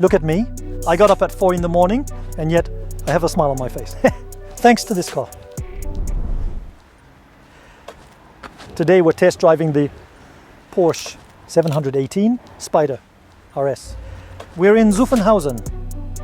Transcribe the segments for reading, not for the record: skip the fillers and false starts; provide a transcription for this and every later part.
Look at me. I got up at 4 in the morning and yet I have a smile on my face. Thanks to this car. Today we're test driving the Porsche 718 Spyder RS. We're in Zuffenhausen,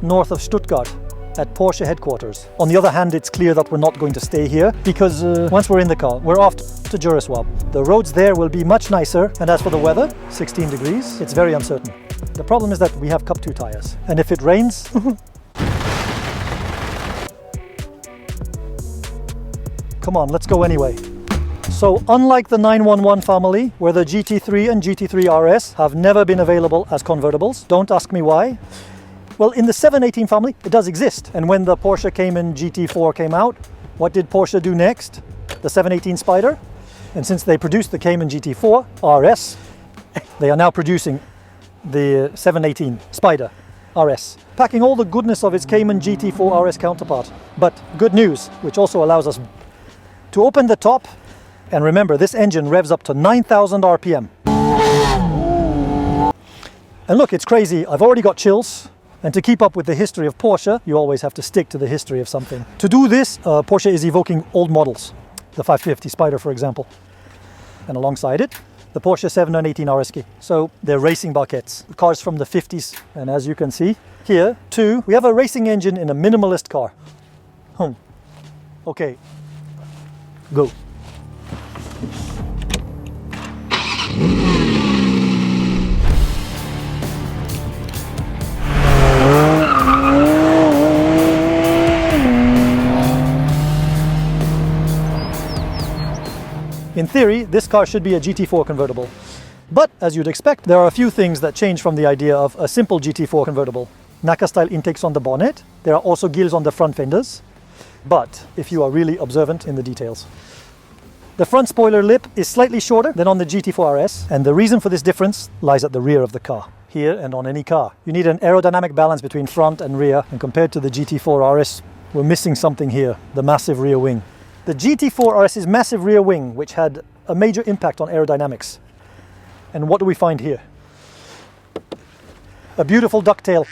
north of Stuttgart, at Porsche headquarters. On the other hand, it's clear that we're not going to stay here because once we're in the car, we're off to Juriswab. The roads there will be much nicer, and as for the weather, 16 degrees, it's very uncertain. The problem is that we have Cup 2 tires, and if it rains, come on, let's go anyway. So unlike the 911 family, where the GT3 and GT3 RS have never been available as convertibles, don't ask me why. Well, in the 718 family, it does exist. And when the Porsche Cayman GT4 came out, what did Porsche do next? The 718 Spyder. And since they produced the Cayman GT4 RS, they are now producing the 718 Spyder RS, packing all the goodness of its Cayman GT4 RS counterpart. But good news, which also allows us to open the top. And remember, this engine revs up to 9,000 RPM. And look, it's crazy. I've already got chills. And to keep up with the history of Porsche, you always have to stick to the history of something. To do this, Porsche is evoking old models. The 550 Spyder, for example. And alongside it, the Porsche 718 RS. So they're racing buckets, cars from the 50s. And as you can see here, too, we have a racing engine in a minimalist car. Okay, go. In theory, this car should be a GT4 convertible. But, as you'd expect, there are a few things that change from the idea of a simple GT4 convertible. NACA-style intakes on the bonnet. There are also gills on the front fenders. But, if you are really observant in the details. The front spoiler lip is slightly shorter than on the GT4 RS, and the reason for this difference lies at the rear of the car. Here and on any car. You need an aerodynamic balance between front and rear, and compared to the GT4 RS, we're missing something here, the massive rear wing. The GT4 RS's massive rear wing, which had a major impact on aerodynamics. And what do we find here? A beautiful ducktail,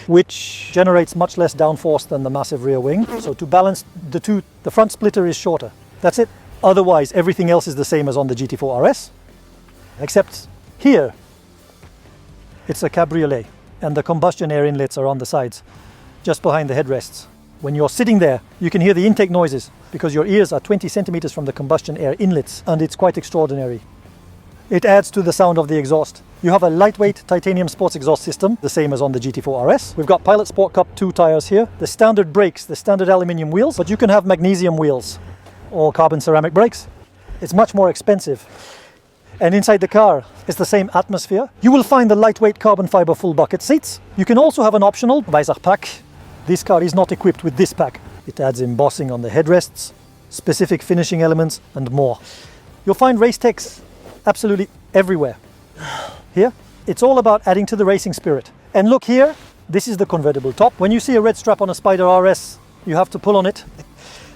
which generates much less downforce than the massive rear wing. So to balance the two, the front splitter is shorter. That's it. Otherwise, everything else is the same as on the GT4 RS, except here, it's a cabriolet, and the combustion air inlets are on the sides, just behind the headrests. When you're sitting there, you can hear the intake noises because your ears are 20 centimeters from the combustion air inlets, and it's quite extraordinary. It adds to the sound of the exhaust. You have a lightweight titanium sports exhaust system, the same as on the GT4 RS. We've got Pilot Sport Cup 2 tires here, the standard brakes, the standard aluminium wheels, but you can have magnesium wheels or carbon ceramic brakes. It's much more expensive. And inside the car is the same atmosphere. You will find the lightweight carbon fiber full bucket seats. You can also have an optional Weiser pack. This car is not equipped with this pack. It adds embossing on the headrests, specific finishing elements, and more. You'll find Race-Tex absolutely everywhere. Here, it's all about adding to the racing spirit. And look here, this is the convertible top. When you see a red strap on a Spyder RS, you have to pull on it.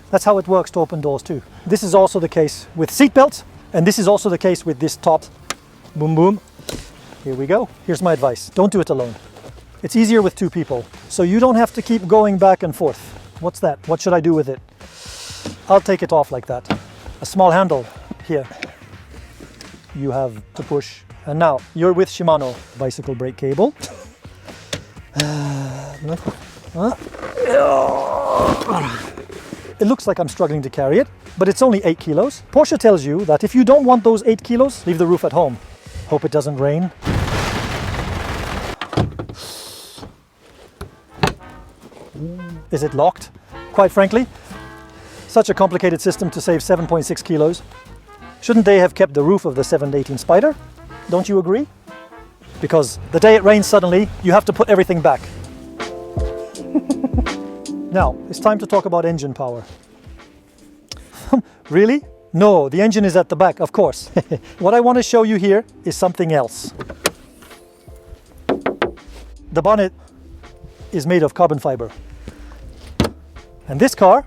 That's how it works to open doors too. This is also the case with seat belts, and this is also the case with this top. Boom, boom. Here we go. Here's my advice. Don't do it alone. It's easier with two people, so you don't have to keep going back and forth. What's that? What should I do with it? I'll take it off like that. A small handle here. You have to push. And now, you're with Shimano. Bicycle brake cable. It looks like I'm struggling to carry it, but it's only 8 kilos. Porsche tells you that if you don't want those 8 kilos, leave the roof at home. Hope it doesn't rain. Is it locked? Quite frankly, such a complicated system to save 7.6 kilos. Shouldn't they have kept the roof of the 718 Spyder? Don't you agree? Because the day it rains suddenly, you have to put everything back. Now, it's time to talk about engine power. Really? No, the engine is at the back, of course. What I want to show you here is something else. The bonnet is made of carbon fiber. And this car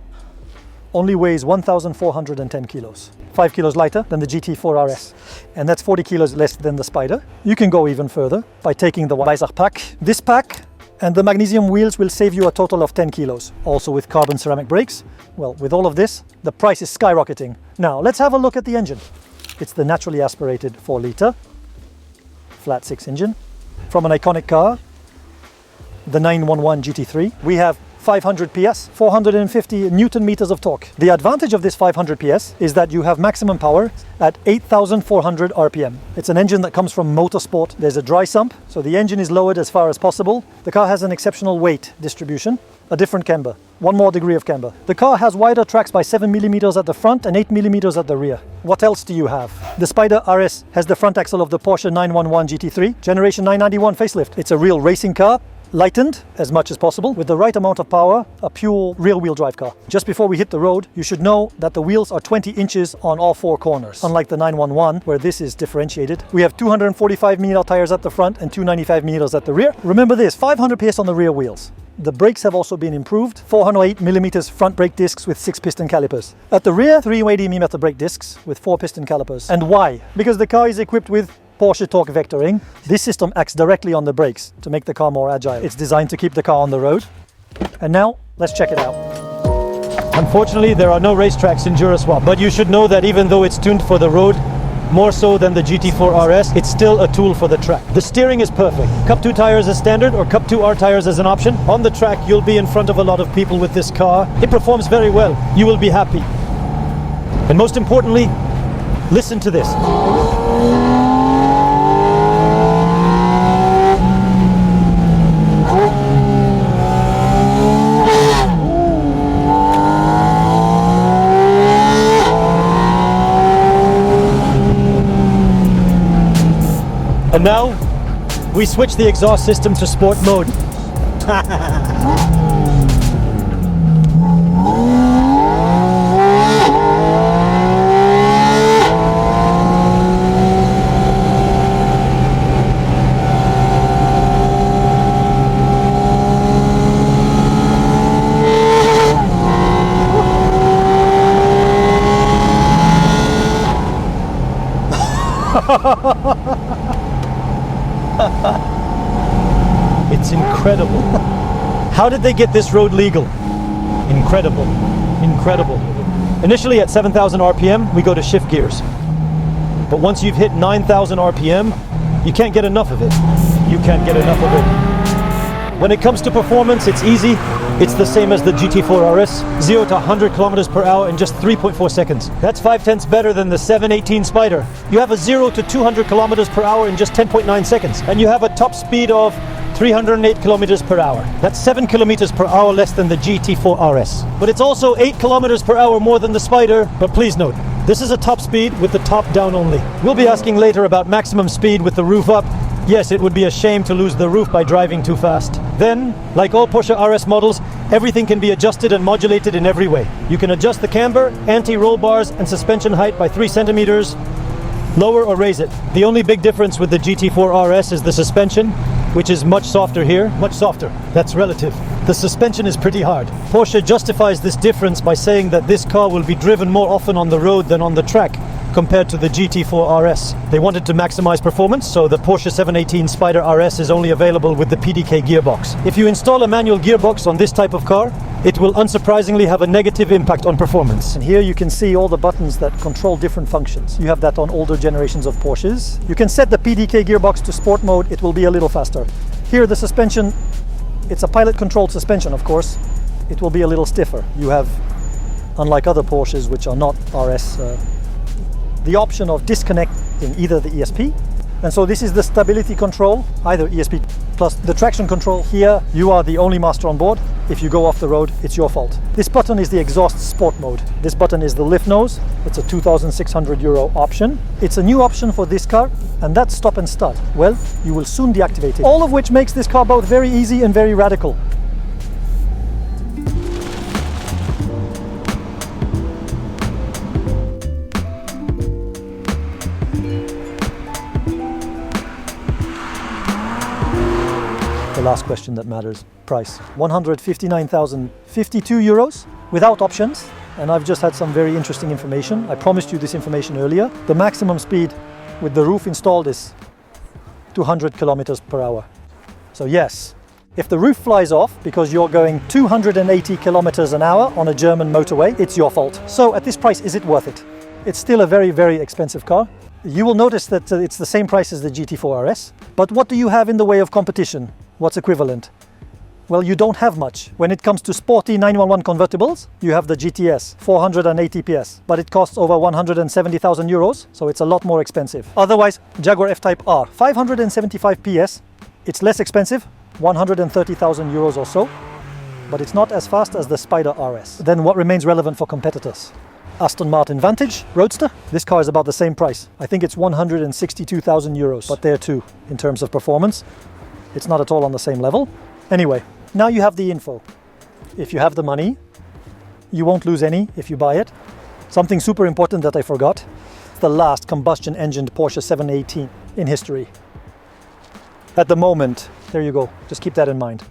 only weighs 1,410 kilos. 5 kilos lighter than the GT4 RS. And that's 40 kilos less than the Spyder. You can go even further by taking the Weissach pack. This pack and the magnesium wheels will save you a total of 10 kilos. Also with carbon ceramic brakes. Well, with all of this, the price is skyrocketing. Now, let's have a look at the engine. It's the naturally aspirated 4-litre, flat 6 engine. From an iconic car, the 911 GT3. We have 500 PS, 450 Newton meters of torque. The advantage of this 500 PS is that you have maximum power at 8,400 RPM. It's an engine that comes from motorsport. There's a dry sump, so the engine is lowered as far as possible. The car has an exceptional weight distribution, a different camber, one more degree of camber. The car has wider tracks by 7 millimeters at the front and 8 millimeters at the rear. What else do you have? The Spyder RS has the front axle of the Porsche 911 GT3, generation 991 facelift. It's a real racing car, lightened as much as possible with the right amount of power, a pure rear-wheel drive car. Just before we hit the road, you should know that the wheels are 20 inches on all 4 corners. Unlike the 911, where this is differentiated. We have 245mm tires at the front and 295mm at the rear. Remember this, 500 PS on the rear wheels. The brakes have also been improved. 408mm front brake discs with 6 piston calipers. At the rear, 380mm brake discs with 4 piston calipers. And why? Because the car is equipped with Porsche torque vectoring. This system acts directly on the brakes to make the car more agile. It's designed to keep the car on the road. And now, let's check it out. Unfortunately, there are no racetracks in Duraswap, but you should know that even though it's tuned for the road, more so than the GT4 RS, it's still a tool for the track. The steering is perfect. Cup 2 tires as standard or Cup 2R tires as an option. On the track, you'll be in front of a lot of people with this car. It performs very well. You will be happy. And most importantly, listen to this. And now, we switch the exhaust system to sport mode. It's incredible. How did they get this road legal? Incredible. Incredible. Initially at 7,000 RPM, we go to shift gears. But once you've hit 9,000 RPM, you can't get enough of it. You can't get enough of it. When it comes to performance, it's easy. It's the same as the GT4 RS, 0 to 100 kilometers per hour in just 3.4 seconds. That's 5/10ths better than the 718 Spyder. You have a 0 to 200 kilometers per hour in just 10.9 seconds. And you have a top speed of 308 kilometers per hour. That's 7 kilometers per hour less than the GT4 RS. But it's also 8 kilometers per hour more than the Spyder. But please note, this is a top speed with the top down only. We'll be asking later about maximum speed with the roof up. Yes, it would be a shame to lose the roof by driving too fast. Then, like all Porsche RS models, everything can be adjusted and modulated in every way. You can adjust the camber, anti-roll bars, and suspension height by 3 centimeters, lower or raise it. The only big difference with the GT4 RS is the suspension, which is much softer here. Much softer. That's relative. The suspension is pretty hard. Porsche justifies this difference by saying that this car will be driven more often on the road than on the track, compared to the GT4 RS. They wanted to maximize performance, so the Porsche 718 Spyder RS is only available with the PDK gearbox. If you install a manual gearbox on this type of car, it will unsurprisingly have a negative impact on performance. And here you can see all the buttons that control different functions. You have that on older generations of Porsches. You can set the PDK gearbox to sport mode, it will be a little faster. Here the suspension, it's a pilot controlled suspension of course, it will be a little stiffer. You have, unlike other Porsches which are not RS, the option of disconnecting either the ESP, and so this is the stability control, either ESP plus the traction control. Here you are the only master on board. If you go off the road, it's your fault. This button is the exhaust sport mode. This button is the lift nose. It's a €2,600 option. It's a new option for this car, and that's stop and start. Well, you will soon deactivate it. All of which makes this car both very easy and very radical. The last question that matters, price. €159,052 without options, and I've just had some very interesting information. I promised you this information earlier. The maximum speed with the roof installed is 200 kilometers per hour. So yes, if the roof flies off because you're going 280 kilometers an hour on a German motorway, it's your fault. So at this price, is it worth it? It's still a very, very expensive car. You will notice that it's the same price as the GT4 RS. But what do you have in the way of competition? What's equivalent? Well, you don't have much. When it comes to sporty 911 convertibles, you have the GTS, 480 PS, but it costs over 170,000 euros, so it's a lot more expensive. Otherwise, Jaguar F-Type R, 575 PS, it's less expensive, 130,000 euros or so, but it's not as fast as the Spyder RS. Then what remains relevant for competitors? Aston Martin Vantage Roadster. This car is about the same price. I think it's 162,000 euros, but there too, in terms of performance, it's not at all on the same level. Anyway, now you have the info. If you have the money, you won't lose any if you buy it. Something super important that I forgot, the last combustion engined Porsche 718 in history. At the moment, there you go, just keep that in mind.